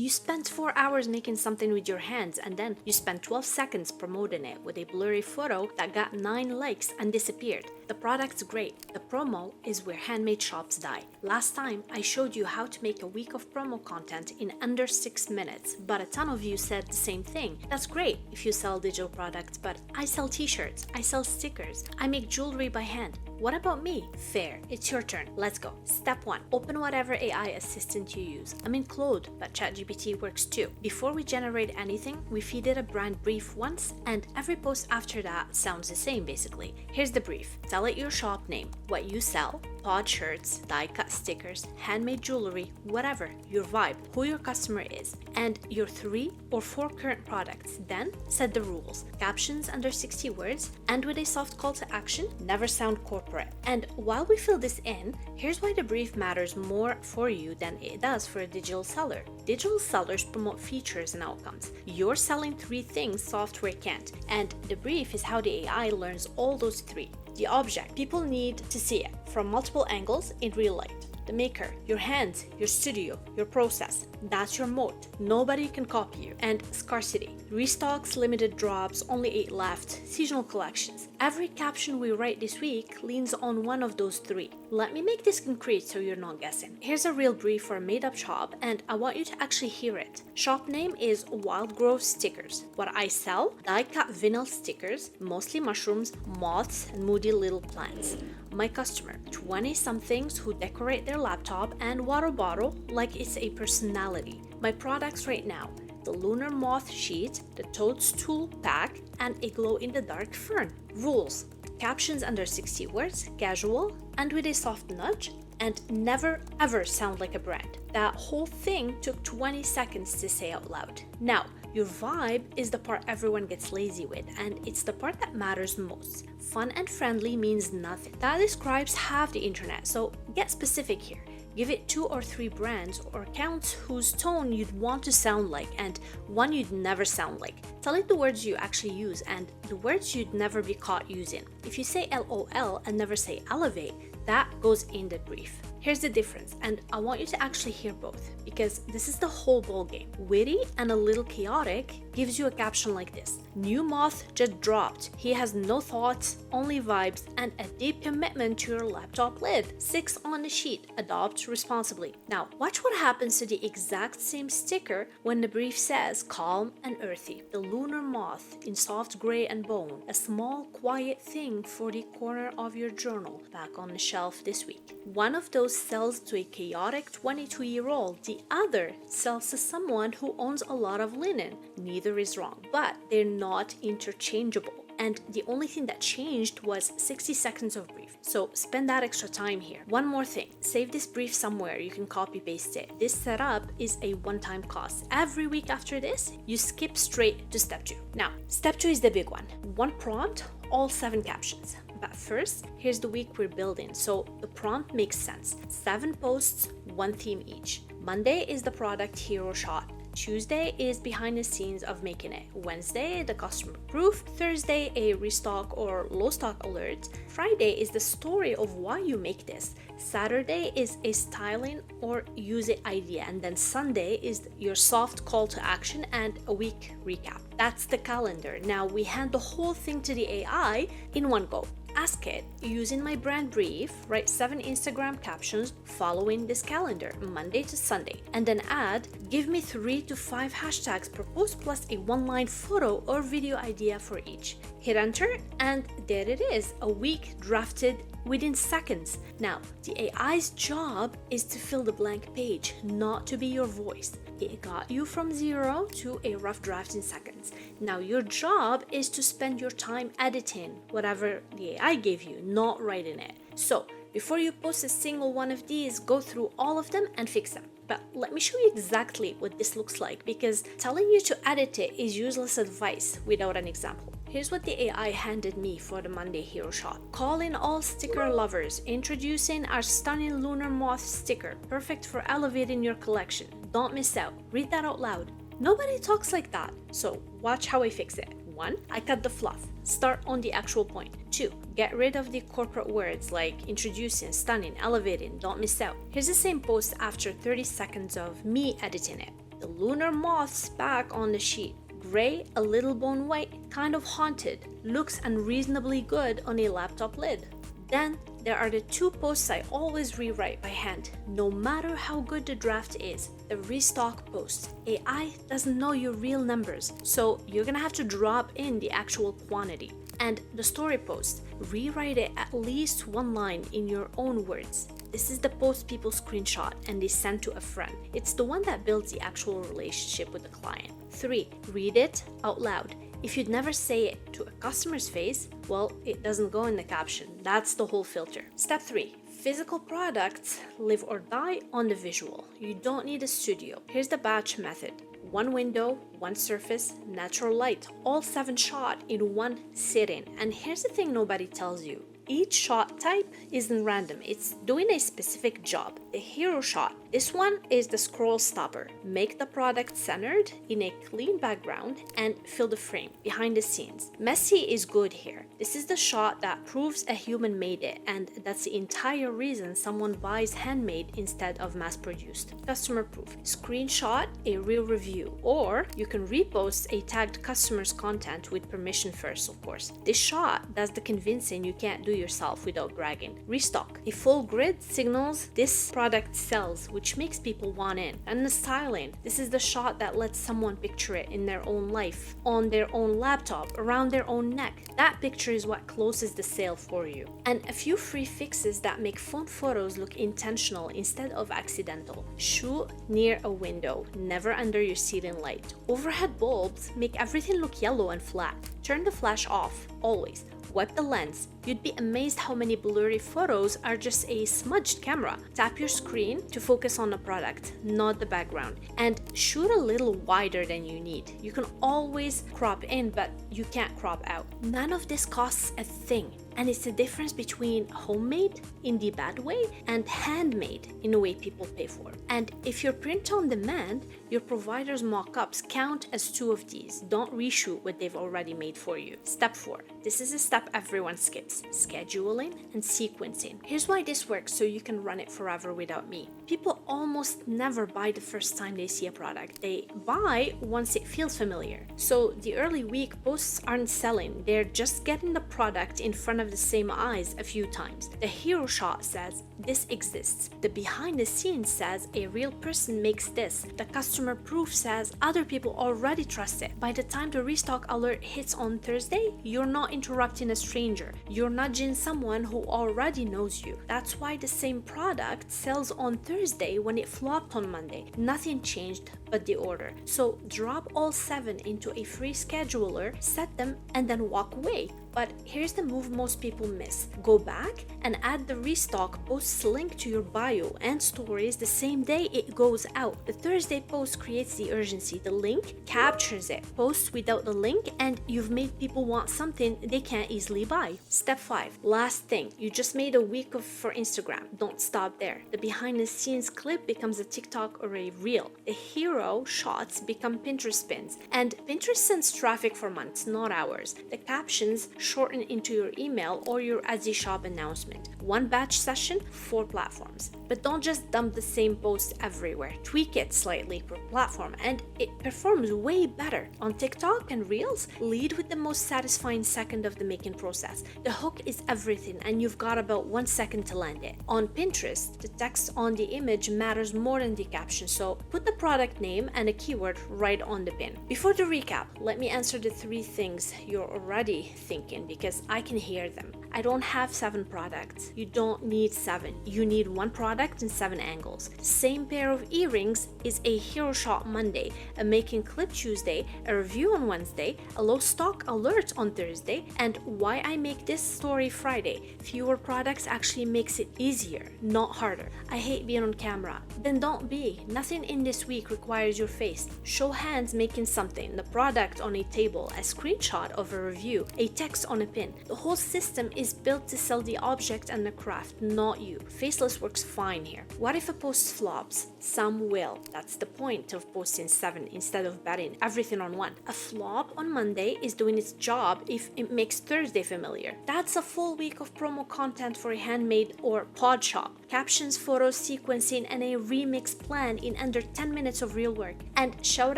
You spent 4 hours making something with your hands and then you spent 12 seconds promoting it with a blurry photo that got 9 likes and disappeared. The product's great. The promo is where handmade shops die. Last time I showed you how to make a week of promo content in under 6 minutes, but a ton of you said the same thing. That's great if you sell digital products, but I sell t-shirts, I sell stickers, I make jewelry by hand. What about me? Fair. It's your turn. Let's go. Step 1. Open whatever AI assistant you use. I'm in Claude, but ChatGPT works too. Before we generate anything, we feed it a brand brief once, and every post after that sounds the same basically. Here's the brief. Tell it your shop name, what you sell, pod shirts, die-cut stickers, handmade jewelry, whatever, your vibe, who your customer is, and your 3 or 4 current products. Then set the rules. Captions under 60 words, and with a soft call to action, never sound corporate. And while we fill this in, here's why the brief matters more for you than it does for a digital seller. Digital sellers promote features and outcomes. You're selling 3 things software can't, and the brief is how the AI learns all those 3. The object, people need to see it from multiple angles in real light. The maker, your hands, your studio, your process. That's your moat. Nobody can copy you. And scarcity. Restocks, limited drops, only 8 left, seasonal collections. Every caption we write this week leans on one of those 3. Let me make this concrete so you're not guessing. Here's a real brief for a made-up shop, and I want you to actually hear it. Shop name is Wild Grove Stickers. What I sell? Die-cut vinyl stickers, mostly mushrooms, moths, and moody little plants. My customer, 20-somethings who decorate their laptop and water bottle like it's a personality. My products right now: the lunar moth sheet, the toadstool pack, and a glow-in-the-dark fern. Rules: captions under 60 words, casual, and with a soft nudge, and never ever sound like a brand. That whole thing took 20 seconds to say out loud. Now, your vibe is the part everyone gets lazy with, and it's the part that matters most. Fun and friendly means nothing. That describes half the internet, so get specific here. Give it 2 or 3 brands or accounts whose tone you'd want to sound like and one you'd never sound like. Tell it the words you actually use and the words you'd never be caught using. If you say LOL and never say elevate, that goes in the brief. Here's the difference, and I want you to actually hear both, because this is the whole ballgame. Witty and a little chaotic gives you a caption like this: new moth just dropped. He has no thoughts, only vibes, and a deep commitment to your laptop lid. 6 on the sheet. Adopt responsibly. Now, watch what happens to the exact same sticker when the brief says calm and earthy. The lunar moth in soft gray and bone. A small, quiet thing for the corner of your journal, back on the shelf this week. One of those sells to a chaotic 22-year-old. The other sells to someone who owns a lot of linen. Neither is wrong, but they're not interchangeable. And the only thing that changed was 60 seconds of brief. So spend that extra time here. One more thing, save this brief somewhere. You can copy paste it. This setup is a one-time cost. Every week after this, you skip straight to step 2. Now, step 2 is the big one. One prompt, all 7 captions. But first, here's the week we're building, so the prompt makes sense. 7 posts, 1 theme each. Monday is the product hero shot. Tuesday is behind the scenes of making it. Wednesday, the customer proof. Thursday, a restock or low stock alert. Friday is the story of why you make this. Saturday is a styling or use it idea. And then Sunday is your soft call to action and a week recap. That's the calendar. Now we hand the whole thing to the AI in one go. Ask it, using my brand brief, write 7 Instagram captions following this calendar, Monday to Sunday, and then add, give me 3 to 5 hashtags per post plus a 1-line photo or video idea for each. Hit enter, and there it is, a week drafted within seconds. Now, the AI's job is to fill the blank page, not to be your voice. It got you from 0 to a rough draft in seconds. Now your job is to spend your time editing whatever the AI gave you, not writing it. So before you post a single one of these, go through all of them and fix them. But let me show you exactly what this looks like, because telling you to edit it is useless advice without an example. Here's what the AI handed me for the Monday hero shot. Call in all sticker lovers. Introducing our stunning lunar moth sticker. Perfect for elevating your collection. Don't miss out. Read that out loud. Nobody talks like that. So watch how I fix it. 1. I cut the fluff. Start on the actual point. 2. Get rid of the corporate words like introducing, stunning, elevating, don't miss out. Here's the same post after 30 seconds of me editing it. The lunar moth's back on the sheet. Gray, a little bone white, kind of haunted, looks unreasonably good on a laptop lid. Then there are the two posts I always rewrite by hand, no matter how good the draft is. The restock post. AI doesn't know your real numbers, so you're gonna have to drop in the actual quantity. And the story post. Rewrite it at least one line in your own words. This is the post people screenshot and they send to a friend. It's the one that builds the actual relationship with the client. 3. Read it out loud. If you'd never say it to a customer's face, well, it doesn't go in the caption. That's the whole filter. Step 3. Physical products live or die on the visual. You don't need a studio. Here's the batch method. One window, one surface, natural light, all 7 shot in one sitting. And here's the thing nobody tells you. Each shot type isn't random, it's doing a specific job. The hero shot. This one is the scroll stopper. Make the product centered in a clean background and fill the frame behind the scenes. Messy is good here. This is the shot that proves a human made it, and that's the entire reason someone buys handmade instead of mass-produced. Customer proof. Screenshot a real review, or you can repost a tagged customer's content with permission first, of course. This shot does the convincing you can't do yourself without bragging. Restock. A full grid signals this product sells, which makes people want in. And the styling. This is the shot that lets someone picture it in their own life, on their own laptop, around their own neck. That picture is what closes the sale for you. And a few free fixes that make phone photos look intentional instead of accidental. Shoot near a window, never under your ceiling light. Overhead bulbs make everything look yellow and flat. Turn the flash off, always. Wipe the lens. You'd be amazed how many blurry photos are just a smudged camera. Tap your screen to focus on the product, not the background. And shoot a little wider than you need. You can always crop in, but you can't crop out. None of this costs a thing. And it's the difference between homemade in the bad way and handmade in a way people pay for. And if you're print on demand, your provider's mock-ups count as 2 of these. Don't reshoot what they've already made for you. Step 4. This is a step everyone skips. Scheduling and sequencing. Here's why this works so you can run it forever without me. People almost never buy the first time they see a product. They buy once it feels familiar. So the early week posts aren't selling. They're just getting the product in front of the same eyes a few times. The hero shot says this exists. The behind the scenes says a real person makes this. The customer proof says other people already trust it. By the time the restock alert hits on Thursday, you're not interrupting a stranger. You're nudging someone who already knows you. That's why the same product sells on Thursday when it flopped on Monday. Nothing changed but the order. So drop all 7 into a free scheduler, set them, and then walk away. But here's the move most people miss. Go back and add the restock post's link to your bio and stories the same day it goes out. The Thursday post creates the urgency. The link captures it. Post without the link and you've made people want something they can't easily buy. Step 5. Last thing. You just made a week for Instagram. Don't stop there. The behind the scenes clip becomes a TikTok or a reel. The hero shots become Pinterest pins. And Pinterest sends traffic for months, not hours. The captions shorten into your email or your Etsy shop announcement. One batch session, 4 platforms. But don't just dump the same post everywhere. Tweak it slightly per platform and it performs way better. On TikTok and Reels, lead with the most satisfying second of the making process. The hook is everything and you've got about 1 second to land it. On Pinterest, the text on the image matters more than the caption, so put the product name and a keyword right on the pin. Before the recap, let me answer the 3 things you're already thinking because I can hear them. I don't have 7 products. You don't need 7. You need 1 product and 7 angles. The same pair of earrings is a hero shot Monday, a making clip Tuesday, a review on Wednesday, a low stock alert on Thursday, and why I make this story Friday. Fewer products actually makes it easier, not harder. I hate being on camera. Then don't be. Nothing in this week requires your face. Show hands making something, the product on a table, a screenshot of a review, a text on a pin. The whole system is built to sell the object and the craft, not you. Faceless works fine here. What if a post flops? Some will. That's the point of posting 7 instead of betting everything on 1. A flop on Monday is doing its job if it makes Thursday familiar. That's a full week of promo content for a handmade or pod shop. captions, photos, sequencing, and a remix plan in under 10 minutes of real work. And shout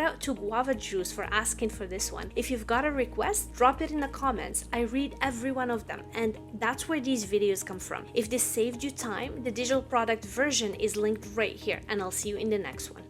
out to Guava Juice for asking for this one. If you've got a request, drop it in the comments. I read every one of them, and that's where these videos come from. If this saved you time, the digital product version is linked right here, and I'll see you in the next one.